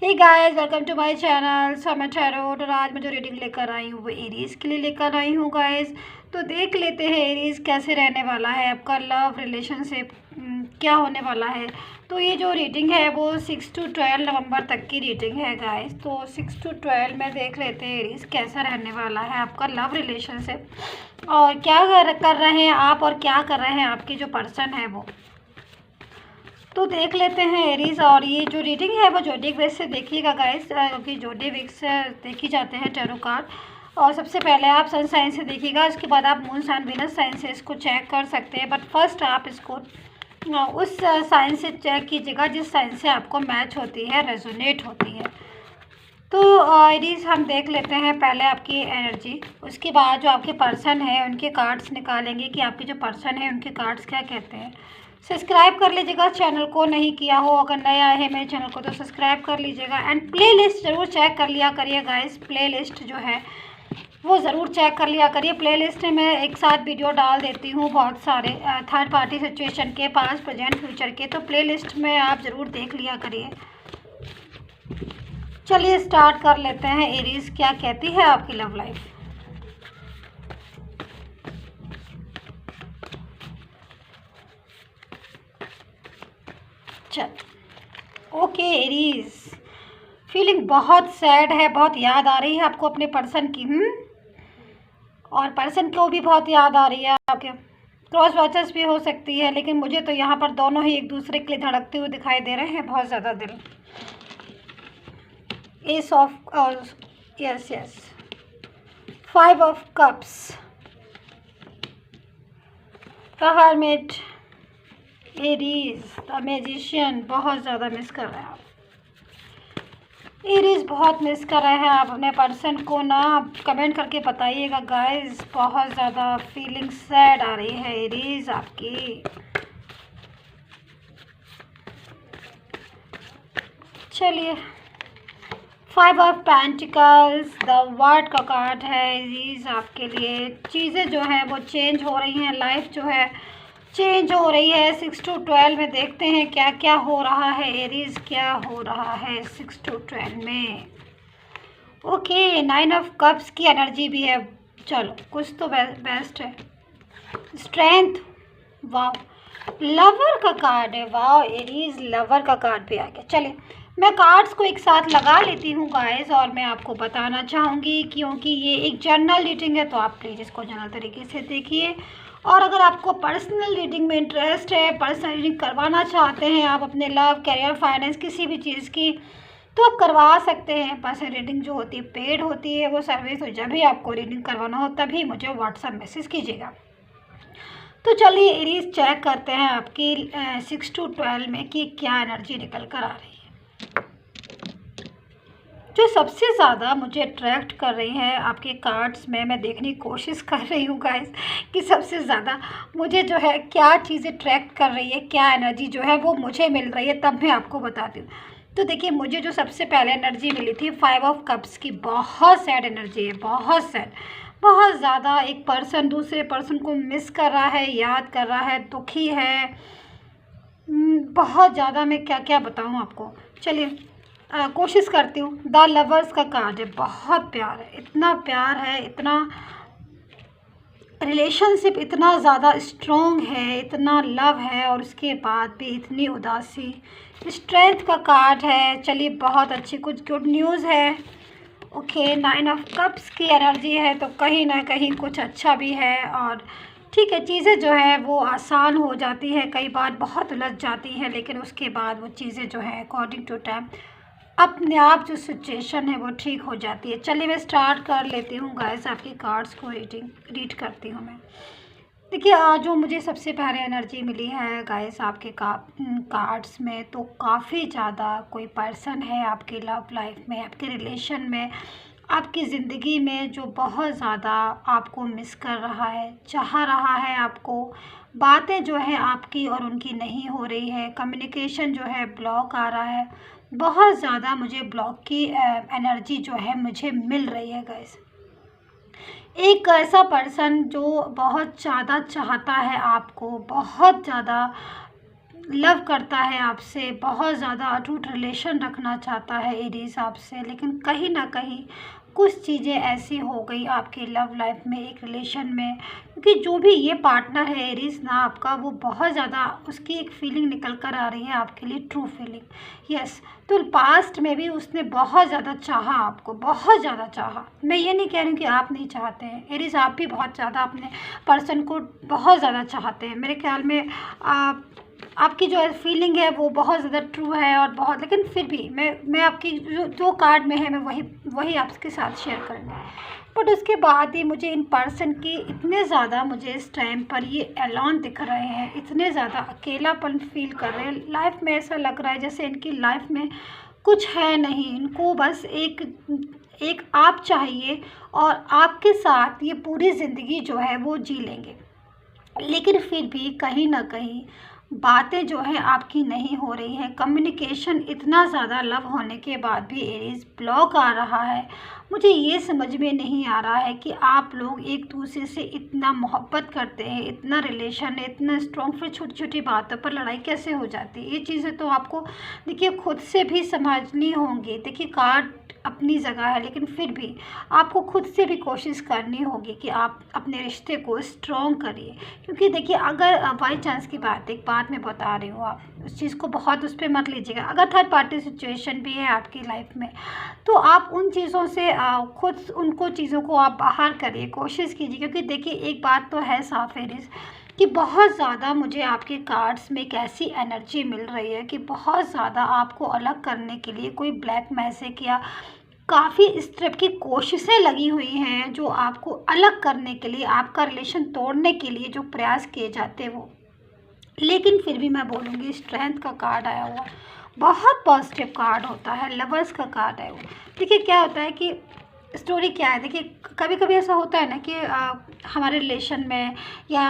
Hey guys, welcome to my channel. So मैं tarot और आज मैं जो रीडिंग लेकर आई हूँ वो एरीज के लिए लेकर आई हूँ गाइस। तो देख लेते हैं एरीज कैसे रहने वाला है, आपका लव रिलेशनशिप क्या होने वाला है। तो ये जो रीडिंग है वो 6 to 12 नवंबर तक की रीडिंग है गाइस। तो 6 to 12 में देख लेते हैं एरीज कैसा रहने वाला है आपका लव रिलेशनशिप, और क्या कर रहे हैं आप और क्या कर रहे हैं आपके जो पर्सन है वो। तो देख लेते हैं एरीज। और ये जो रीडिंग है वो जोडिक बेस से देखिएगा गाइस, क्योंकि जोडिक बेस से देखी जाते हैं टैरो कार्ड। और सबसे पहले आप सन साइन से देखिएगा, उसके बाद आप मून साइन वीनस साइन से इसको चेक कर सकते हैं। बट फर्स्ट आप इसको उस साइन से चेक कीजिएगा जिस साइन से आपको मैच होती है, रेजोनेट होती है। तो एरीज हम देख लेते हैं पहले आपकी एनर्जी, उसके बाद जो आपके पर्सन है उनके कार्ड्स निकालेंगे कि आपके जो पर्सन है उनके कार्ड्स क्या कहते हैं। सब्सक्राइब कर लीजिएगा चैनल को, नहीं किया हो अगर नया आए हैं मेरे चैनल को तो सब्सक्राइब कर लीजिएगा। एंड प्ले लिस्ट ज़रूर चेक कर लिया करिए गाइस, प्ले लिस्ट जो है वो ज़रूर चेक कर लिया करिए। प्ले लिस्ट में मैं एक साथ वीडियो डाल देती हूँ बहुत सारे थर्ड पार्टी सिचुएशन के, पास्ट प्रेजेंट फ्यूचर के, तो प्ले लिस्ट में आप ज़रूर देख लिया करिए। चलिए स्टार्ट कर लेते हैं। एरीज क्या कहती है आपकी लव लाइफ। चल ओके एरीज, फीलिंग बहुत सैड है, बहुत याद आ रही है आपको अपने पर्सन की। और पर्सन को भी बहुत याद आ रही है आपके। क्रॉस वॉचर्स भी हो सकती है, लेकिन मुझे तो यहाँ पर दोनों ही एक दूसरे के लिए धड़कते हुए दिखाई दे रहे हैं बहुत ज़्यादा दिल। S of yes yes, 5 of cups, the hermit, Aries, the magician. बहुत ज़्यादा मिस कर रहे हैं आप एरीज, बहुत मिस कर रहे हैं आप अपने पर्सन को ना। कमेंट करके बताइएगा गाइस, बहुत ज़्यादा फीलिंग सैड आ रही है एरीज आपकी। चलिए 5 ऑफ पेंटिकल्स, द वर्ड का कार्ड है एरीज आपके लिए। चीज़ें जो हैं वो चेंज हो रही हैं, लाइफ जो है चेंज हो रही है। 6 to 12 में देखते हैं क्या क्या हो रहा है एरीज, क्या हो रहा है 6 to 12 में। ओके 9 ऑफ कप्स की एनर्जी भी है, चलो कुछ तो बेस्ट है। स्ट्रेंथ, वाह, लवर का कार्ड है, वाह एरीज लवर का कार्ड भी आ गया। चलिए मैं कार्ड्स को एक साथ लगा लेती हूँ गाइस, और मैं आपको बताना चाहूँगी क्योंकि ये एक जनरल रीडिंग है तो आप प्लीज़ इसको जनरल तरीके से देखिए। और अगर आपको पर्सनल रीडिंग में इंटरेस्ट है, पर्सनल रीडिंग करवाना चाहते हैं आप अपने लव, करियर, फाइनेंस, किसी भी चीज़ की, तो आप करवा सकते हैं। पर्सनल रीडिंग जो होती है पेड होती है वो सर्विस, तो जब भी आपको रीडिंग करवाना हो तभी मुझे व्हाट्सएप मैसेज कीजिएगा। तो चलिए एरीज चेक करते हैं आपकी 6 to 12 में कि क्या एनर्जी निकल कर आ रही है। जो सबसे ज़्यादा मुझे अट्रैक्ट कर रही है आपके कार्ड्स में, मैं देखने की कोशिश कर रही हूँ गाइस कि सबसे ज़्यादा मुझे जो है क्या चीज़ अट्रैक्ट कर रही है, क्या एनर्जी जो है वो मुझे मिल रही है, तब मैं आपको बताती हूँ। तो देखिए मुझे जो सबसे पहले एनर्जी मिली थी 5 ऑफ कप्स की, बहुत सैड एनर्जी है, बहुत सैड, बहुत ज़्यादा। एक पर्सन दूसरे पर्सन को मिस कर रहा है, याद कर रहा है, दुखी है बहुत ज़्यादा। मैं क्या क्या बताऊँ आपको, चलिए कोशिश करती हूँ। द लवर्स का कार्ड है, बहुत प्यार है, इतना प्यार है, इतना रिलेशनशिप इतना ज़्यादा स्ट्रॉन्ग है, इतना लव है, और उसके बाद भी इतनी उदासी। स्ट्रेंथ का कार्ड है, चलिए बहुत अच्छी, कुछ गुड न्यूज़ है। ओके 9 ऑफ कप्स की एनर्जी है, तो कहीं ना कहीं कुछ अच्छा भी है। और ठीक है, चीज़ें जो है वो आसान हो जाती है, कई बार बहुत उलझ जाती हैं, लेकिन उसके बाद वो चीज़ें जो है अकॉर्डिंग टू टाइम अपने आप जो सिचुएशन है वो ठीक हो जाती है। चलिए मैं स्टार्ट कर लेती हूँ गाइस, आपकी कार्ड्स को रीड करती हूँ मैं। देखिए आज जो मुझे सबसे पहले एनर्जी मिली है गाइस आपके कार्ड्स में, तो काफ़ी ज़्यादा कोई पर्सन है आपके लव लाइफ में, आपके रिलेशन में, आपकी ज़िंदगी में जो बहुत ज़्यादा आपको मिस कर रहा है, चाह रहा है आपको। बातें जो है आपकी और उनकी नहीं हो रही है, कम्युनिकेशन जो है ब्लॉक आ रहा है, बहुत ज़्यादा मुझे ब्लॉक की एनर्जी जो है मुझे मिल रही है गाइस। एक ऐसा पर्सन जो बहुत ज़्यादा चाहता है आपको, बहुत ज़्यादा लव करता है आपसे, बहुत ज़्यादा अटूट रिलेशन रखना चाहता है एरीज़ आपसे, लेकिन कहीं ना कहीं कुछ चीज़ें ऐसी हो गई आपकी लव लाइफ में, एक रिलेशन में, क्योंकि जो भी ये पार्टनर है एरीज़ ना आपका, वो बहुत ज़्यादा उसकी एक फीलिंग निकल कर आ रही है आपके लिए, ट्रू फीलिंग। यस, तो पास्ट में भी उसने बहुत ज़्यादा चाहा आपको, बहुत ज़्यादा चाहा। मैं ये नहीं कह रही हूँ कि आप नहीं चाहते हैं एरीज़, आप भी बहुत ज़्यादा अपने पर्सन को बहुत ज़्यादा चाहते हैं। मेरे ख्याल में आपकी जो फीलिंग है वो बहुत ज़्यादा ट्रू है और बहुत, लेकिन फिर भी मैं आपकी जो कार्ड में है मैं वही आपके साथ शेयर करूँगी। बट उसके बाद ही मुझे इन पर्सन की इतने ज़्यादा, मुझे इस टाइम पर ये एलान दिख रहे हैं, इतने ज़्यादा अकेलापन फील कर रहे हैं लाइफ में। ऐसा लग रहा है जैसे इनकी लाइफ में कुछ है नहीं, इनको बस एक आप चाहिए और आपके साथ ये पूरी ज़िंदगी जो है वो जी लेंगे। लेकिन फिर भी कहीं ना कहीं बातें जो हैं आपकी नहीं हो रही हैं, कम्युनिकेशन इतना ज़्यादा लव होने के बाद भी एरीज ब्लॉक आ रहा है। मुझे ये समझ में नहीं आ रहा है कि आप लोग एक दूसरे से इतना मोहब्बत करते हैं, इतना रिलेशन है, इतना स्ट्रॉन्ग, फिर छोटी छोटी बातों पर लड़ाई कैसे हो जाती है। ये चीज़ें तो आपको देखिए खुद से भी समझनी होंगी। देखिए कार्ड अपनी जगह है, लेकिन फिर भी आपको खुद से भी कोशिश करनी होगी कि आप अपने रिश्ते को स्ट्रॉन्ग करिए। क्योंकि देखिए अगर बाई चांस की बात, एक बात मैं बता रही हूँ, आप उस चीज़ को बहुत उस पर मत लीजिएगा। अगर थर्ड पार्टी सिचुएशन भी है आपकी लाइफ में, तो आप उन चीज़ों से खुद उनको चीज़ों को आप बाहर करिए, कोशिश कीजिए। क्योंकि देखिए एक बात तो है साफ है कि बहुत ज़्यादा मुझे आपके कार्ड्स में एक ऐसी एनर्जी मिल रही है कि बहुत ज़्यादा आपको अलग करने के लिए कोई ब्लैक मैजिक या काफ़ी इस तरह की कोशिशें लगी हुई हैं, जो आपको अलग करने के लिए, आपका रिलेशन तोड़ने के लिए जो प्रयास किए जाते हैं वो। लेकिन फिर भी मैं बोलूँगी स्ट्रेंथ का कार्ड आया हुआ, बहुत पॉजिटिव कार्ड होता है, लवर्स का कार्ड है वो। देखिए क्या होता है कि स्टोरी क्या है, देखिए कभी कभी ऐसा होता है ना कि हमारे रिलेशन में या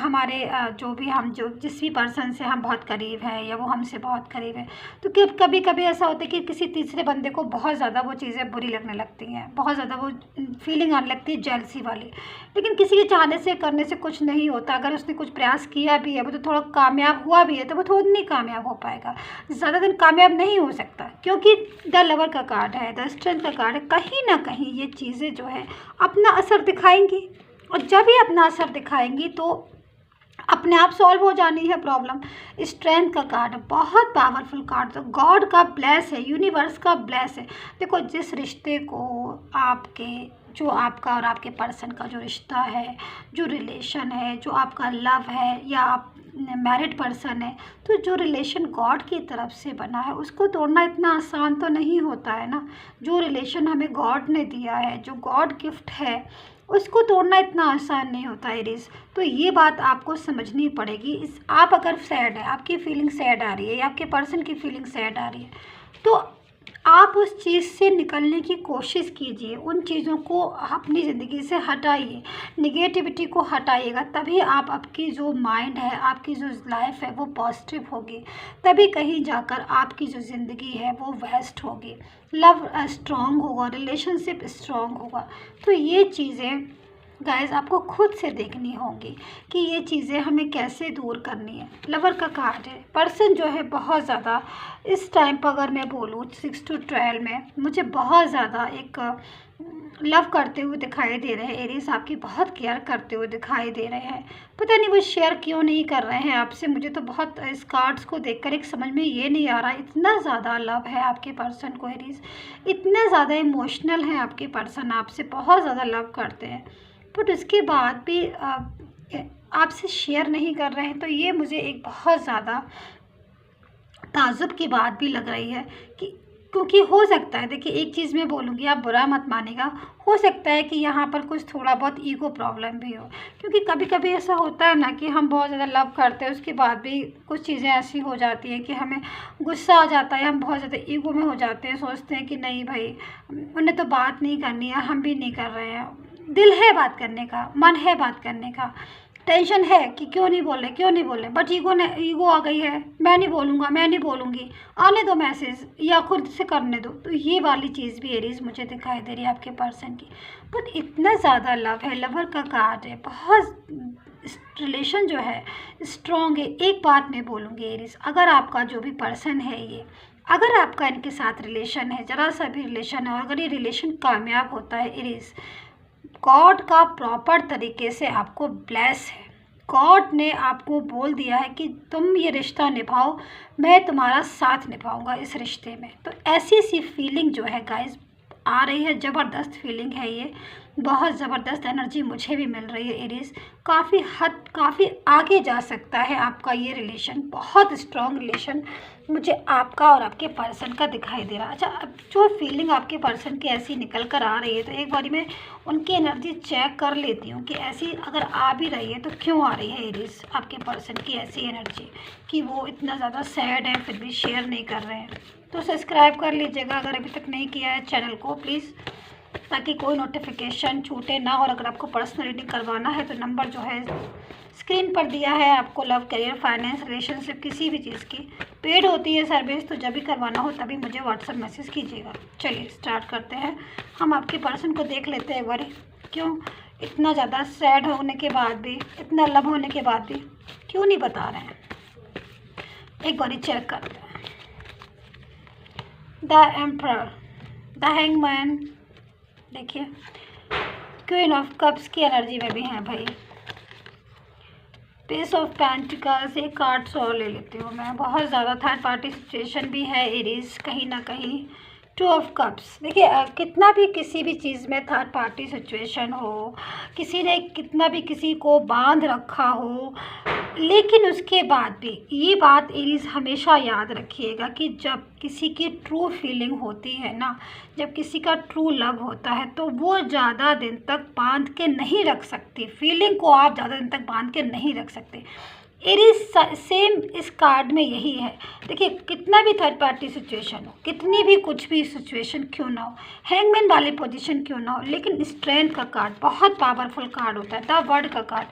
हमारे जो भी हम जो जिस भी पर्सन से हम बहुत करीब हैं या वो हमसे बहुत करीब है, तो कभी कभी ऐसा होता है कि किसी तीसरे बंदे को बहुत ज़्यादा वो चीज़ें बुरी लगने लगती हैं, बहुत ज़्यादा वो फीलिंग आने लगती है जेलसी वाली। लेकिन किसी के चाहने से करने से कुछ नहीं होता। अगर उसने कुछ प्रयास किया भी है, वो तो थोड़ा कामयाब हुआ भी है, तो वो थोड़ा नहीं कामयाब हो पाएगा, ज़्यादा दिन कामयाब नहीं हो सकता। क्योंकि द लवर का कार्ड है, द स्ट्रेंथ का कार्ड है, कहीं ना कहीं ये चीज़ें जो है अपना असर दिखाएंगी। और जब ये अपना असर दिखाएंगी तो अपने आप सॉल्व हो जानी है प्रॉब्लम। स्ट्रेंथ का कार्ड है, बहुत पावरफुल कार्ड, तो गॉड का ब्लेस है, यूनिवर्स का ब्लेस है। देखो जिस रिश्ते को आपके, जो आपका और आपके पर्सन का जो रिश्ता है, जो रिलेशन है, जो आपका लव है या आप मैरिड पर्सन है, तो जो रिलेशन गॉड की तरफ से बना है उसको तोड़ना इतना आसान तो नहीं होता है ना। जो रिलेशन हमें गॉड ने दिया है, जो गॉड गिफ्ट है, उसको तोड़ना इतना आसान नहीं होता एरीज। तो ये बात आपको समझनी पड़ेगी। आप अगर सैड है, आपकी फीलिंग सैड आ रही है या आपके पर्सन की फीलिंग सैड आ रही है, तो आप उस चीज़ से निकलने की कोशिश कीजिए, उन चीज़ों को अपनी ज़िंदगी से हटाइए, निगेटिविटी को हटाइएगा। तभी आप, आपकी जो माइंड है, आपकी जो लाइफ है वो पॉजिटिव होगी, तभी कहीं जाकर आपकी जो ज़िंदगी है वो बेस्ट होगी, लव स्ट्रॉन्ग होगा, रिलेशनशिप स्ट्रॉन्ग होगा। तो ये चीज़ें गाइस आपको खुद से देखनी होगी कि ये चीज़ें हमें कैसे दूर करनी है। लवर का कार्ड है, पर्सन जो है बहुत ज़्यादा इस टाइम पर, अगर मैं बोलूँ 6 to 12 में, मुझे बहुत ज़्यादा एक लव करते हुए दिखाई दे रहे हैं। एरीज आपकी बहुत केयर करते हुए दिखाई दे रहे हैं। पता नहीं वो शेयर क्यों नहीं कर रहे हैं आपसे। मुझे तो बहुत इस कार्ड्स को देखकर एक समझ में ये नहीं आ रहा, इतना ज़्यादा लव है आपके पर्सन को एरीज, इतना ज़्यादा इमोशनल है आपके पर्सन, आपसे बहुत ज़्यादा लव करते हैं, बट उसके बाद भी आपसे शेयर नहीं कर रहे हैं। तो ये मुझे एक बहुत ज़्यादा ताज्जुब की बात भी लग रही है कि, क्योंकि हो सकता है, देखिए एक चीज़ मैं बोलूँगी, आप बुरा मत मानिएगा, हो सकता है कि यहाँ पर कुछ थोड़ा बहुत ईगो प्रॉब्लम भी हो। क्योंकि कभी कभी ऐसा होता है ना कि हम बहुत ज़्यादा लव करते हैं, उसके बाद भी कुछ चीज़ें ऐसी हो जाती हैं कि हमें गुस्सा आ जाता है, हम बहुत ज़्यादा ईगो में हो जाते हैं, सोचते हैं कि नहीं भाई उन्हें तो बात नहीं करनी है, हम भी नहीं कर रहे हैं। दिल है बात करने का, मन है बात करने का, टेंशन है कि क्यों नहीं बोल रहे, क्यों नहीं बोल रहे, बट ईगो आ गई है, मैं नहीं बोलूँगा, मैं नहीं बोलूँगी, आने दो मैसेज या खुद से करने दो। तो ये वाली चीज़ भी एरीज मुझे दिखाई दे रही है आपके पर्सन की। बट इतना ज़्यादा लव है, लवर का कार्ड है, बहुत रिलेशन जो है स्ट्रॉन्ग है। एक बात मैं बोलूँगी एरीज, अगर आपका जो भी पर्सन है ये, अगर आपका इनके साथ रिलेशन है, ज़रा सा भी रिलेशन है, और अगर ये रिलेशन कामयाब होता है एरीज, गॉड का प्रॉपर तरीके से आपको ब्लेस है। गॉड ने आपको बोल दिया है कि तुम ये रिश्ता निभाओ, मैं तुम्हारा साथ निभाऊंगा इस रिश्ते में। तो ऐसी सी फीलिंग जो है गाइस आ रही है, ज़बरदस्त फीलिंग है ये, बहुत ज़बरदस्त एनर्जी मुझे भी मिल रही है एरीज। काफ़ी आगे जा सकता है आपका ये रिलेशन, बहुत स्ट्रॉन्ग रिलेशन मुझे आपका और आपके पर्सन का दिखाई दे रहा है। अच्छा, अब जो फीलिंग आपके पर्सन की ऐसी निकल कर आ रही है, तो एक बारी मैं उनकी एनर्जी चेक कर लेती हूँ कि ऐसी अगर आ भी रही है तो क्यों आ रही है एरीज आपके पर्सन की ऐसी एनर्जी, कि वो इतना ज़्यादा सैड है फिर भी शेयर नहीं कर रहे हैं। तो सब्सक्राइब कर लीजिएगा अगर अभी तक नहीं किया है चैनल को प्लीज़, ताकि कोई नोटिफिकेशन छूटे ना। और अगर आपको पर्सनल रीडिंग करवाना है तो नंबर जो है स्क्रीन पर दिया है आपको। लव, करियर, फाइनेंस, रिलेशनशिप, किसी भी चीज़ की पेड होती है सर्विस, तो जब भी करवाना हो तभी मुझे व्हाट्सएप मैसेज कीजिएगा। चलिए स्टार्ट करते हैं, हम आपके पर्सन को देख लेते हैं एक बार, क्यों इतना ज़्यादा सैड होने के बाद भी, इतना लव होने के बाद भी क्यों नहीं बता रहे हैं, एक बार चेक करते हैं। द एम्परर, द हैंगमैन, देखिए क्वीन ऑफ कप्स की एनर्जी में भी हैं भाई। पेस ऑफ पेंटिकल्स, एक कार्ड्स और ले लेती हूँ मैं। बहुत ज़्यादा थर्ड पार्टी सिचुएशन भी है एरीज कहीं ना कहीं। टू ऑफ कप्स, देखिए कितना भी किसी भी चीज़ में थर्ड पार्टी सिचुएशन हो, किसी ने कितना भी किसी को बांध रखा हो, लेकिन उसके बाद भी ये बात एरीज हमेशा याद रखिएगा कि जब किसी की ट्रू फीलिंग होती है ना, जब किसी का ट्रू लव होता है, तो वो ज़्यादा दिन तक बांध के नहीं रख सकती। फीलिंग को आप ज़्यादा दिन तक बांध के नहीं रख सकते। एरीज सेम इस कार्ड में यही है। देखिए कितना भी थर्ड पार्टी सिचुएशन हो, कितनी भी कुछ भी सिचुएशन क्यों ना हो, हैंगमैन वाली पोजीशन क्यों ना हो, लेकिन स्ट्रेंथ का कार्ड बहुत पावरफुल कार्ड होता है। द वर्ड का कार्ड,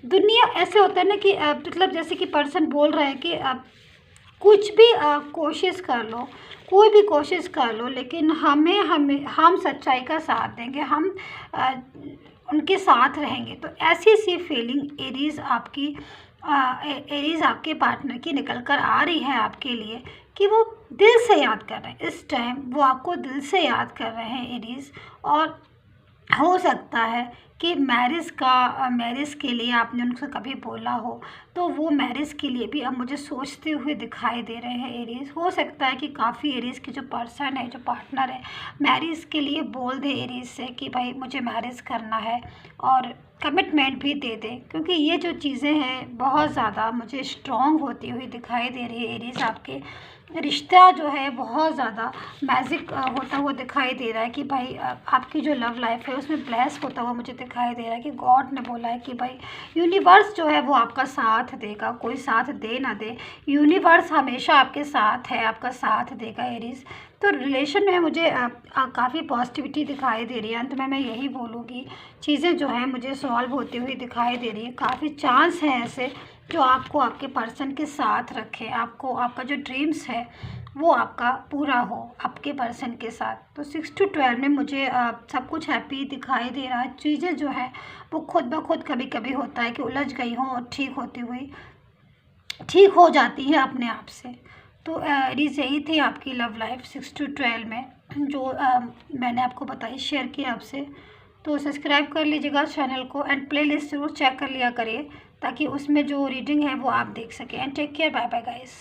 दुनिया ऐसे होता है ना कि मतलब जैसे कि पर्सन बोल रहे हैं कि कुछ भी कोशिश कर लो, कोई भी कोशिश कर लो, लेकिन हम सच्चाई का साथ देंगे, हम उनके साथ रहेंगे। तो ऐसी सी फीलिंग एरीज आपके पार्टनर की निकल कर आ रही है आपके लिए, कि वो दिल से याद कर रहे हैं इस टाइम, वो आपको दिल से याद कर रहे हैं एरीज। और हो सकता है कि मैरिज के लिए आपने उनसे कभी बोला हो, तो वो मैरिज के लिए भी अब मुझे सोचते हुए दिखाई दे रहे हैं एरीज। हो सकता है कि काफ़ी एरीज के जो पर्सन है, जो पार्टनर है, मैरिज के लिए बोल दे एरीज से कि भाई मुझे मैरिज करना है, और कमिटमेंट भी दे दे, क्योंकि ये जो चीज़ें हैं बहुत ज़्यादा मुझे स्ट्रॉन्ग होती हुई दिखाई दे रही है एरीज। आपके रिश्ता जो है बहुत ज़्यादा मैजिक होता हुआ दिखाई दे रहा है, कि भाई आपकी जो लव लाइफ है उसमें ब्लेस होता हुआ मुझे दिखाई दे रहा है, कि गॉड ने बोला है कि भाई यूनिवर्स जो है वो आपका साथ देगा, कोई साथ दे ना दे, यूनिवर्स हमेशा आपके साथ है, आपका साथ देगा एरीज। तो रिलेशन में मुझे काफ़ी पॉजिटिविटी दिखाई दे रही है। अंत में मैं यही बोलूँगी, चीज़ें जो हैं मुझे सॉल्व होती हुई दिखाई दे रही है। काफ़ी चांस हैं ऐसे जो आपको आपके पर्सन के साथ रखें, आपको आपका जो ड्रीम्स है वो आपका पूरा हो आपके पर्सन के साथ। तो 6 to 12 में मुझे सब कुछ हैप्पी दिखाई दे रहा है। चीज़ें जो है वो खुद ब खुद कभी कभी होता है कि उलझ गई हों और ठीक होती हुई ठीक हो जाती है अपने आप से। तो एरीज यही थी आपकी लव लाइफ 6 to 12 में, जो मैंने आपको बताई, शेयर किया आपसे। तो सब्सक्राइब कर लीजिएगा चैनल को, एंड प्लेलिस्ट ज़रूर चेक कर लिया करिए, ताकि उसमें जो रीडिंग है वो आप देख सकें। And take care, bye bye guys.